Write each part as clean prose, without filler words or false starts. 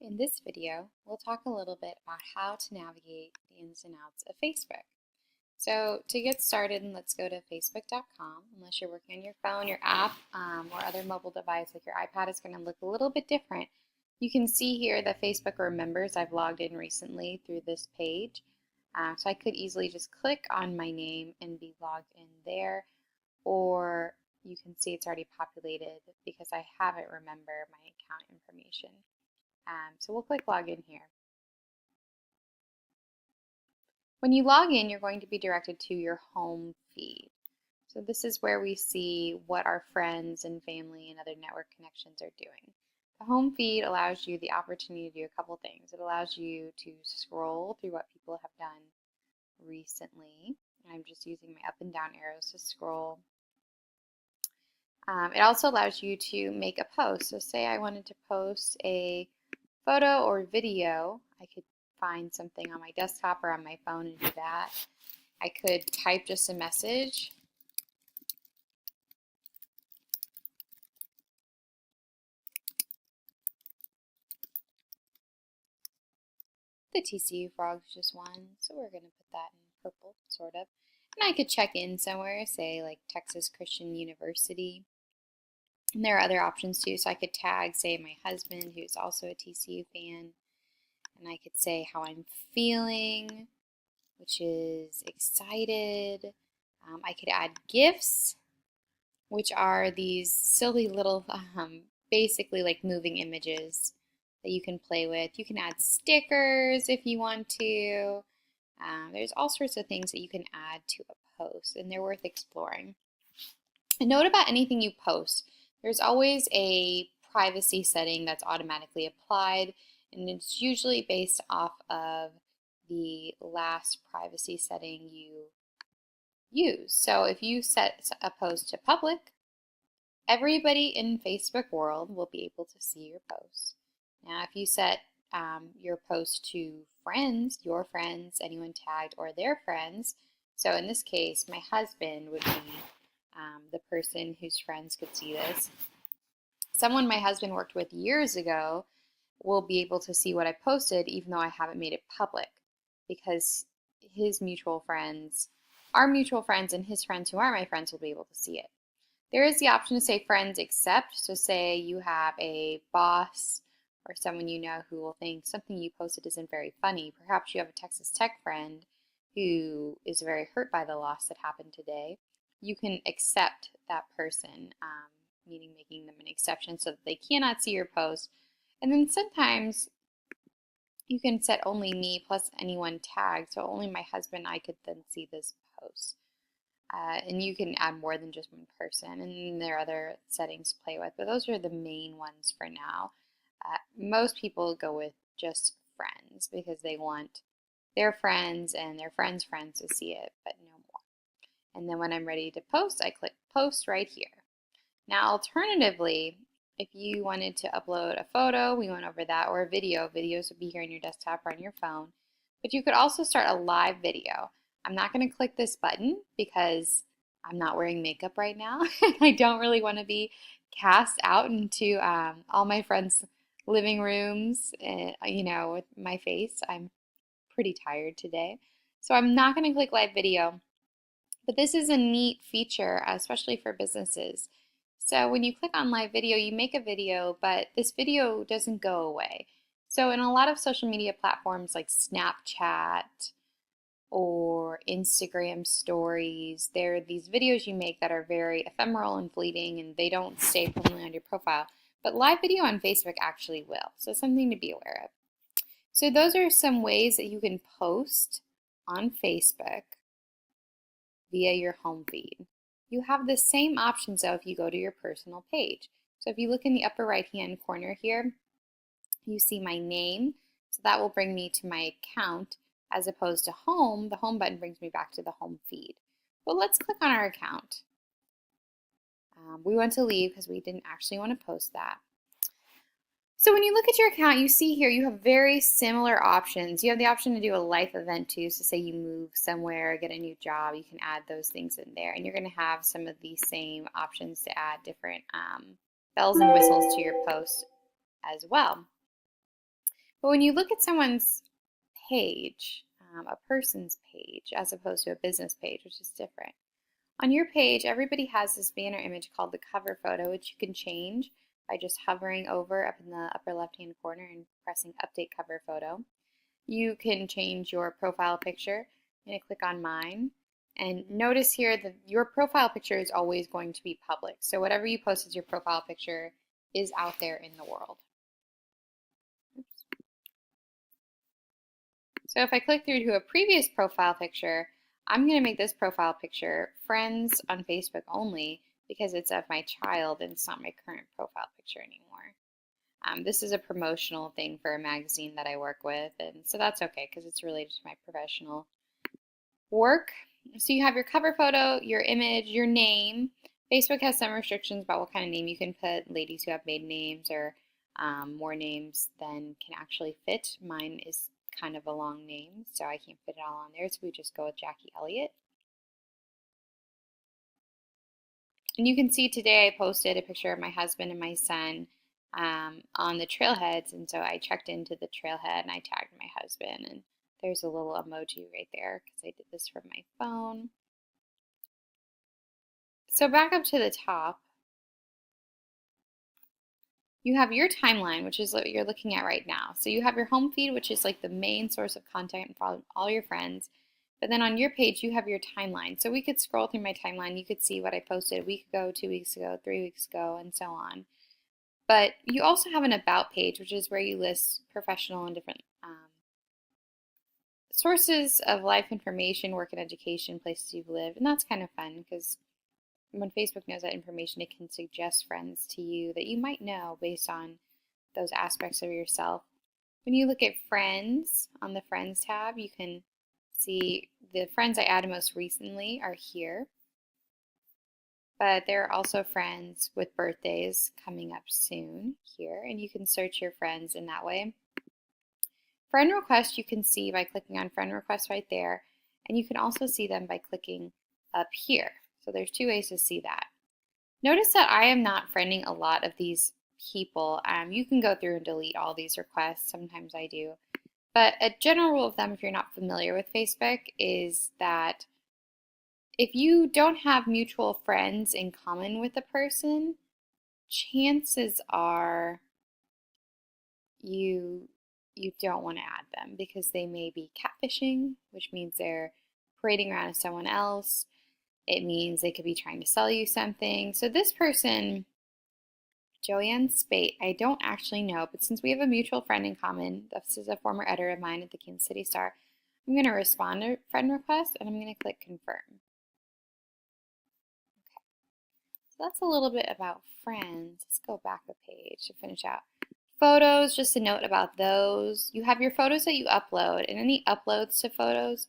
In this video, we'll talk a little bit about how to navigate the ins and outs of Facebook. So to get started, let's go to facebook.com. Unless you're working on your phone, your app, or other mobile device like your iPad is going to look a little bit different. You can see here that Facebook remembers I've logged in recently through this page. So I could easily just click on my name and be logged in there, or you can see it's already populated because I haven't remembered my account information. So we'll click login here. When you log in, you're going to be directed to your home feed. So this is where we see what our friends and family and other network connections are doing. The home feed allows you the opportunity to do a couple things. It allows you to scroll through what people have done recently. I'm just using my up and down arrows to scroll. It also allows you to make a post. So say I wanted to post a photo or video. I could find something on my desktop or on my phone and do that. I could type just a message. The TCU frog's just one, so we're going to put that in purple, sort of. And I could check in somewhere, say like Texas Christian University. And there are other options too, so I could tag, say, my husband, who's also a TCU fan, and I could say how I'm feeling, which is excited. I could add GIFs, which are these silly little, basically like moving images that you can play with. You can add stickers if you want to. There's all sorts of things that you can add to a post, and they're worth exploring. And note about anything you post, there's always a privacy setting that's automatically applied, and it's usually based off of the last privacy setting you use. So if you set a post to public, everybody in Facebook world will be able to see your post. Now, if you set your post to friends, your friends, anyone tagged, or their friends, so in this case, my husband would be the person whose friends could see this. Someone my husband worked with years ago will be able to see what I posted even though I haven't made it public, because his mutual friends, our mutual friends, and his friends who aren't my friends will be able to see it. There is the option to say friends accept, so say you have a boss or someone you know who will think something you posted isn't very funny. Perhaps you have a Texas Tech friend who is very hurt by the loss that happened today. You can accept that person, meaning making them an exception so that they cannot see your post. And then sometimes you can set only me plus anyone tagged, so only my husband and I could then see this post. And you can add more than just one person, and there are other settings to play with, but those are the main ones for now. Most people go with just friends because they want their friends and their friends' friends to see it, but no more. And then when I'm ready to post, I click post right here. Now, alternatively, if you wanted to upload a photo, we went over that, or a video, videos would be here on your desktop or on your phone. But you could also start a live video. I'm not going to click this button because I'm not wearing makeup right now. I don't really want to be cast out into all my friends' living rooms, with my face. I'm pretty tired today. So I'm not going to click live video. But this is a neat feature, especially for businesses. So when you click on live video, you make a video, but this video doesn't go away. So in a lot of social media platforms like Snapchat or Instagram stories, there are these videos you make that are very ephemeral and fleeting, and they don't stay permanently on your profile. But live video on Facebook actually will. So something to be aware of. So those are some ways that you can post on Facebook via your home feed. You have the same options though if you go to your personal page. So if you look in the upper right hand corner here, you see my name. So that will bring me to my account, as opposed to home. The home button brings me back to the home feed. But let's click on our account. We want to leave because we didn't actually want to post that. So when you look at your account, you see here you have very similar options. You have the option to do a life event too. So say you move somewhere, get a new job, you can add those things in there. And you're going to have some of these same options to add different bells and whistles to your post as well. But when you look at someone's page, a person's page, as opposed to a business page, which is different, on your page, everybody has this banner image called the cover photo, which you can change by just hovering over up in the upper left-hand corner and pressing Update Cover Photo. You can change your profile picture. I'm going to click on mine. And notice here that your profile picture is always going to be public. So whatever you post as your profile picture is out there in the world. Oops. So if I click through to a previous profile picture, I'm going to make this profile picture friends on Facebook only because it's of my child and it's not my current profile picture anymore. This is a promotional thing for a magazine that I work with, and so that's okay because it's related to my professional work. So you have your cover photo, your image, your name. Facebook has some restrictions about what kind of name you can put. Ladies who have maiden names or more names than can actually fit. Mine is kind of a long name, so I can't fit it all on there, so we just go with Jackie Elliott. And you can see today I posted a picture of my husband and my son on the trailheads, and so I checked into the trailhead and I tagged my husband, and there's a little emoji right there because I did this from my phone. So back up to the top, you have your timeline, which is what you're looking at right now. So you have your home feed, which is like the main source of content for all your friends. But then on your page, you have your timeline. So we could scroll through my timeline. You could see what I posted a week ago, 2 weeks ago, 3 weeks ago, and so on. But you also have an about page, which is where you list professional and different sources of life information, work and education, places you've lived. And that's kind of fun because when Facebook knows that information, it can suggest friends to you that you might know based on those aspects of yourself. When you look at friends on the Friends tab, you can see the friends I added most recently are here. But there are also friends with birthdays coming up soon here, and you can search your friends in that way. Friend requests you can see by clicking on friend requests right there, and you can also see them by clicking up here. So there's 2 ways to see that. Notice that I am not friending a lot of these people. You can go through and delete all these requests. Sometimes I do. But a general rule of thumb, if you're not familiar with Facebook, is that if you don't have mutual friends in common with a person, chances are you don't want to add them because they may be catfishing, which means they're parading around as someone else. It means they could be trying to sell you something. So this person, Joanne Spate, I don't actually know, but since we have a mutual friend in common, this is a former editor of mine at the Kansas City Star, I'm going to respond to friend request and I'm going to click confirm. Okay, so that's a little bit about friends. Let's go back a page to finish out. Photos, just a note about those. You have your photos that you upload, and any uploads to photos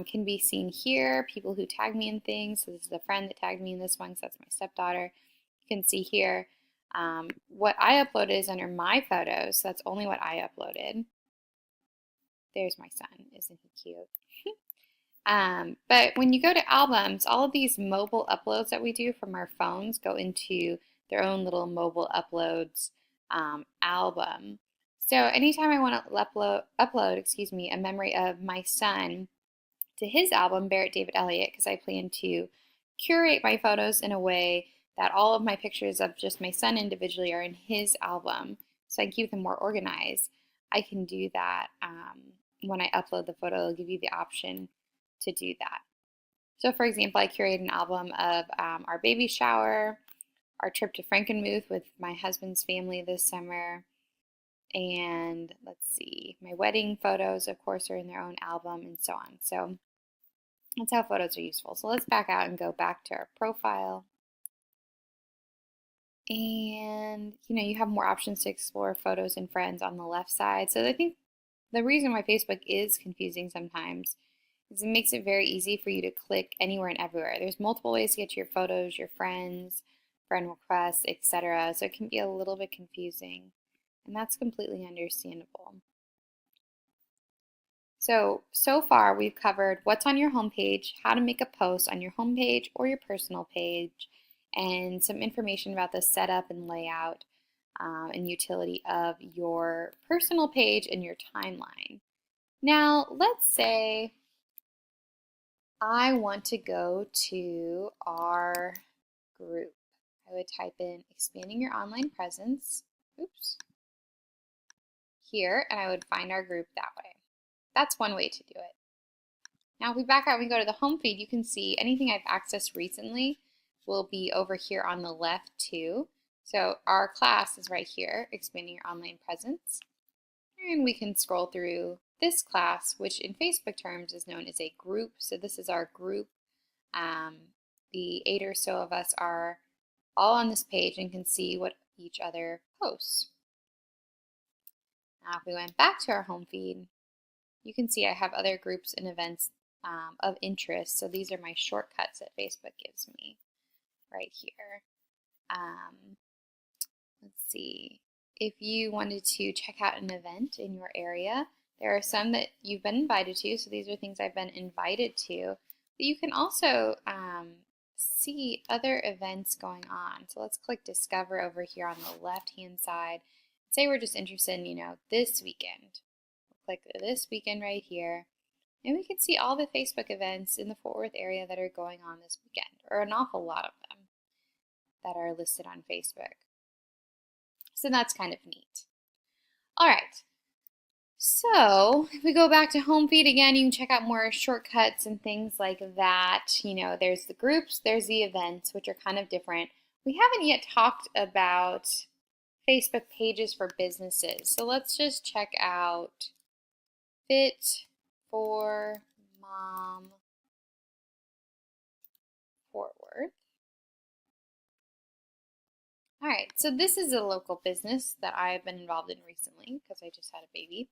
can be seen here. People who tag me in things. So this is a friend that tagged me in this one, so that's my stepdaughter. You can see here what I uploaded is under my photos. So that's only what I uploaded. There's my son. Isn't he cute? But when you go to albums, all of these mobile uploads that we do from our phones go into their own little mobile uploads album. So anytime I want to upload a memory of my son to his album, Barrett David Elliott, because I plan to curate my photos in a way that all of my pictures of just my son individually are in his album, so I can keep them more organized. I can do that when I upload the photo. It'll give you the option to do that. So for example, I curated an album of our baby shower, our trip to Frankenmuth with my husband's family this summer, and let's see, my wedding photos, of course, are in their own album, and so on. So that's how photos are useful. So let's back out and go back to our profile. And you have more options to explore photos and friends on the left side. So I think the reason why Facebook is confusing sometimes is it makes it very easy for you to click anywhere and everywhere. There's multiple ways to get to your photos, your friends, friend requests, etc. So it can be a little bit confusing, and that's completely understandable. So far we've covered what's on your homepage, how to make a post on your homepage or your personal page, and some information about the setup and layout. and utility of your personal page and your timeline. Now, let's say I want to go to our group. I would type in expanding your online presence, oops, here, and I would find our group that way. That's one way to do it. Now, if we back out and we go to the home feed, you can see anything I've accessed recently will be over here on the left too. So our class is right here, expanding your online presence. And we can scroll through this class, which in Facebook terms is known as a group. So this is our group. The 8 or so of us are all on this page and can see what each other posts. Now, if we went back to our home feed, you can see I have other groups and events of interest. So these are my shortcuts that Facebook gives me right here. Let's see. If you wanted to check out an event in your area, there are some that you've been invited to. So these are things I've been invited to. But you can also see other events going on. So let's click Discover over here on the left-hand side. Say we're just interested in, this weekend. We'll click this weekend right here. And we can see all the Facebook events in the Fort Worth area that are going on this weekend, or an awful lot of them that are listed on Facebook. So that's kind of neat. All right. So if we go back to home feed again, you can check out more shortcuts and things like that. There's the groups, there's the events, which are kind of different. We haven't yet talked about Facebook pages for businesses. So let's just check out Fit for Mom Fort Worth. All right, so this is a local business that I've been involved in recently because I just had a baby.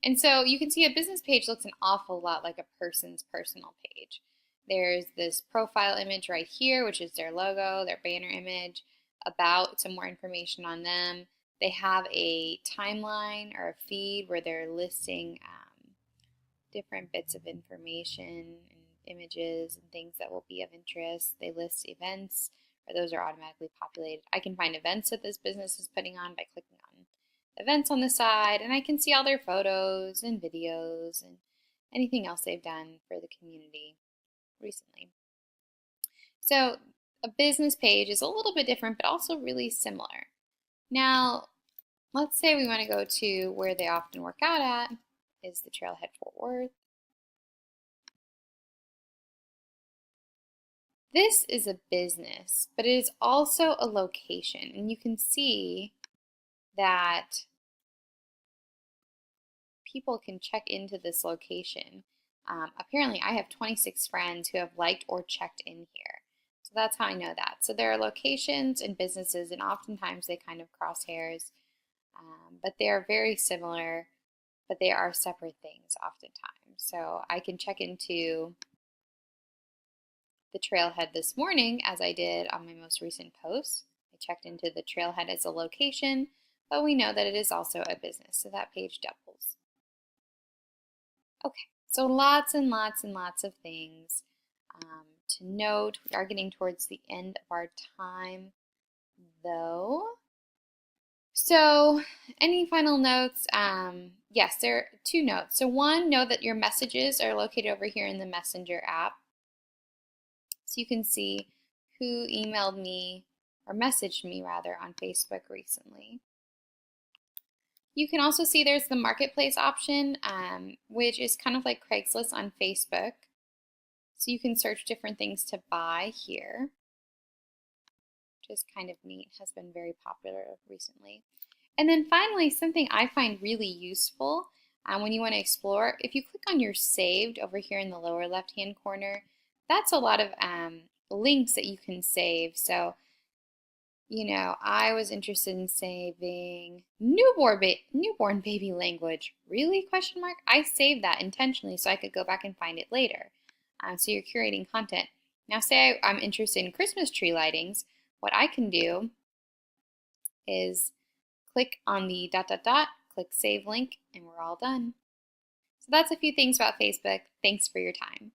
And so you can see a business page looks an awful lot like a person's personal page. There's this profile image right here, which is their logo, their banner image, about some more information on them. They have a timeline or a feed where they're listing different bits of information and images and things that will be of interest. They list events, or those are automatically populated. I can find events that this business is putting on by clicking on events on the side, and I can see all their photos and videos and anything else they've done for the community recently. So a business page is a little bit different, but also really similar. Now, let's say we want to go to where they often work out at, is the Trailhead Fort Worth. This is a business, but it is also a location, and you can see that people can check into this location. Apparently, I have 26 friends who have liked or checked in here. So that's how I know that. So there are locations and businesses, and oftentimes they kind of cross hairs, but they are very similar, but they are separate things oftentimes. So I can check into the trailhead this morning, as I did on my most recent post. I checked into the trailhead as a location, but we know that it is also a business, so that page doubles. Okay, so lots and lots and lots of things to note. We are getting towards the end of our time, though. So any final notes? Yes, there are 2 notes. So one, know that your messages are located over here in the Messenger app. So you can see who emailed me, or messaged me rather, on Facebook recently. You can also see there's the marketplace option, which is kind of like Craigslist on Facebook. So you can search different things to buy here, which is kind of neat, has been very popular recently. And then finally, something I find really useful when you want to explore, if you click on your saved over here in the lower left-hand corner, that's a lot of links that you can save. So, I was interested in saving newborn baby language. Really? Question mark. I saved that intentionally so I could go back and find it later. So you're curating content. Now, say I'm interested in Christmas tree lightings. What I can do is click on the ... click save link, and we're all done. So that's a few things about Facebook. Thanks for your time.